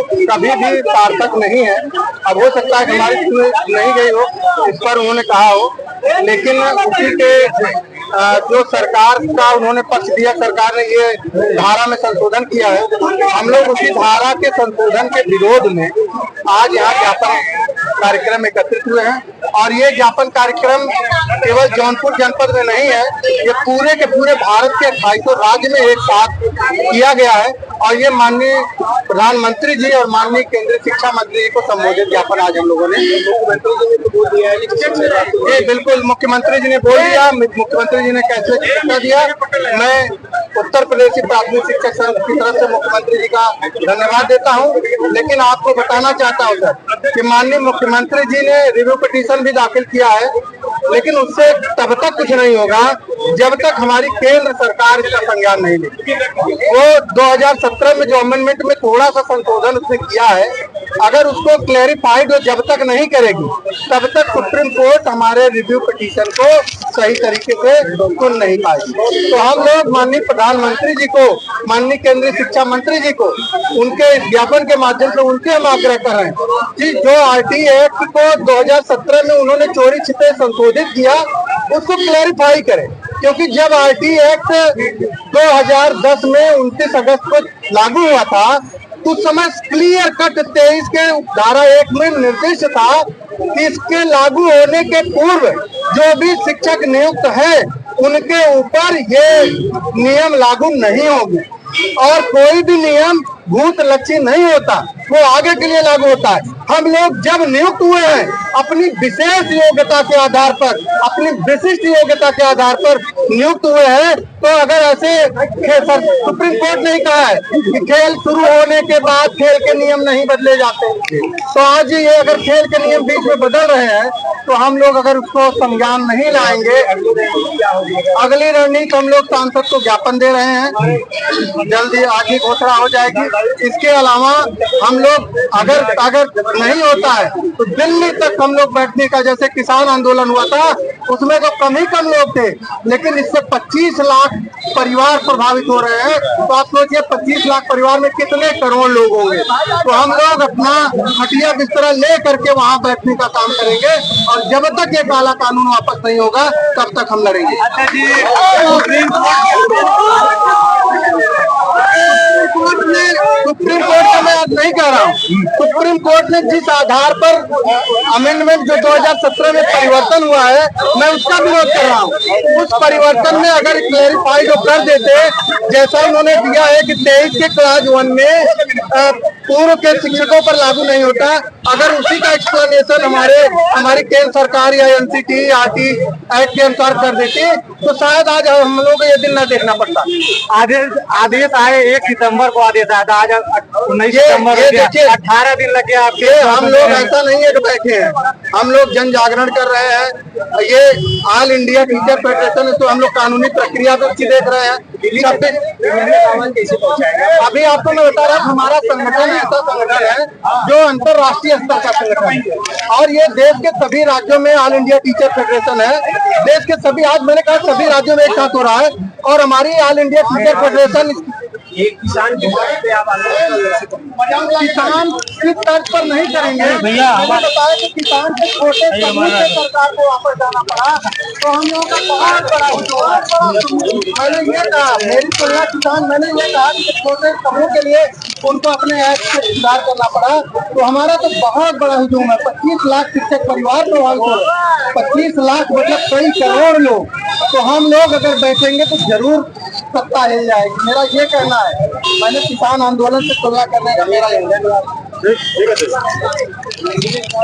कभी भी सार्थक नहीं है। अब हो सकता है कि हमारी नहीं गई हो, इस पर उन्होंने कहा हो, लेकिन उसी के जो सरकार का उन्होंने पक्ष दिया, सरकार ने ये धारा में संशोधन किया है। हम लोग उसी धारा के संशोधन के विरोध में आज यहाँ ज्ञापन कार्यक्रम एकत्रित हुए हैं। और ये ज्ञापन कार्यक्रम केवल जौनपुर जनपद में नहीं है, ये पूरे के पूरे भारत के 250 राज्य में एक साथ किया गया है। और ये माननीय प्रधानमंत्री जी और माननीय केंद्रीय शिक्षा मंत्री जी को संबोधित ज्ञापन आज हम लोगों ने मुख्यमंत्री जी ने बोल दिया है। जी बिल्कुल, मुख्यमंत्री जी ने बोल दिया। मुख्यमंत्री जी ने कैसे कर दिया। मैं उत्तर प्रदेश प्राथमिक शिक्षक संघ की तरफ से मुख्यमंत्री जी का धन्यवाद देता हूं। लेकिन आपको बताना चाहता हूं सर कि माननीय मुख्यमंत्री जी ने रिव्यू पिटीशन भी दाखिल किया है, लेकिन उससे तब तक कुछ नहीं होगा जब तक हमारी केंद्र सरकार इसका संज्ञान नहीं लेगी। वो 2017 में जो अमेंडमेंट में थोड़ा सा संशोधन उसने किया है, अगर उसको क्लैरिफाइड जब तक नहीं करेगी तब तक सुप्रीम कोर्ट हमारे रिव्यू पिटीशन को सही तरीके से सुन नहीं पाएगी। तो हम लोग माननीय प्रधानमंत्री जी को, माननीय केंद्रीय शिक्षा मंत्री जी को उनके ज्ञापन के माध्यम से उनसे हम आग्रह कर रहे हैं कि जो आरटी एक्ट को 2017 में उन्होंने चोरी छिपे संशोधित किया उसको क्लैरिफाई करें। क्योंकि जब आरटी एक्ट 2010 में 29 अगस्त को लागू हुआ था, उस समय क्लियर कट 23 के धारा 1 में निर्देश था कि इसके लागू होने के पूर्व जो भी शिक्षक नियुक्त है उनके ऊपर ये नियम लागू नहीं होंगे। और कोई भी नियम भूत लक्ष्य नहीं होता, वो आगे के लिए लागू होता है। हम लोग जब नियुक्त हुए हैं अपनी विशेष योग्यता के आधार पर, अपनी विशिष्ट योग्यता के आधार पर नियुक्त हुए हैं। तो अगर ऐसे सुप्रीम कोर्ट ने कहा है कि खेल शुरू होने के बाद खेल के नियम नहीं बदले जाते, तो आज ये अगर खेल के नियम बीच में बदल रहे हैं तो हम लोग अगर उसको संज्ञान नहीं लाएंगे, अगली रणनीति हम लोग सांसद को ज्ञापन दे रहे हैं, जल्दी आगे घोषणा हो जाएगी। इसके अलावा हम लोग अगर नहीं होता है तो दिल्ली तक हम लोग बैठने का, जैसे किसान आंदोलन हुआ था उसमें तो कम ही कम लोग थे, लेकिन इससे 25 लाख परिवार प्रभावित हो रहे हैं। तो आप सोचिए 25 लाख परिवार में कितने करोड़ लोग होंगे। तो हम लोग अपना खटिया बिस्तरा ले करके वहाँ बैठने का काम करेंगे और जब तक ये काला कानून वापस नहीं होगा तब तक हम लड़ेंगे। सुप्रीम कोर्ट का मैं आज नहीं कह रहा हूँ, सुप्रीम कोर्ट ने जिस आधार पर अमेंडमेंट जो 2017 में परिवर्तन हुआ है मैं उसका विरोध कर रहा हूँ। उस परिवर्तन में अगर क्लैरिफाइड कर देते, जैसा उन्होंने दिया है कि 23 के क्लास 1 में पूर्व के शिक्षकों पर लागू नहीं होता, अगर उसी का एक्सप्लेनेशन हमारी केंद्र सरकार या एनसीटी आरटी एक्ट के अनुसार कर देती तो शायद आज हम लोग ये दिन न देखना पड़ता। आदेश आए 1 सितंबर को आदेश आया था, आज 19 सितंबर 18 दिन लगे आपके। हम लोग ऐसा नहीं है कि बैठे हैं, हम लोग जन जागरण कर रहे हैं। ये ऑल इंडिया टीचर फेडरेशन है, तो हम लोग कानूनी प्रक्रिया को देख रहे हैं। अभी आपको मैं बता रहा हूँ, हमारा संगठन ऐसा संगठन है जो अंतर्राष्ट्रीय स्तर का संगठन है और ये देश के सभी राज्यों में ऑल इंडिया टीचर फेडरेशन है। देश के सभी, आज मैंने कहा सभी राज्यों में एक साथ हो रहा है और हमारी ऑल इंडिया टीचर फेडरेशन किसान किस तर्ज पर नहीं करेंगे भैया। मैंने बताया कि किसान के छोटे समूह से सरकार को वापस जाना पड़ा, तो हम लोगों का बहुत बड़ा मैंने ये कहा, मेरी तुलना किसान, मैंने ये कहा कि छोटे समूह के लिए उनको अपने ऐप से सुधार करना पड़ा। तो हमारा तो बहुत बड़ा हुजूम है, 25 लाख शिक्षक परिवार प्रभावित हो, 25 लाख मतलब कई करोड़ लोग। तो हम लोग अगर बैठेंगे तो जरूर सत्ता हिल जाएगी, मेरा ये कहना है। मैंने किसान आंदोलन से तुलना करने का मेरा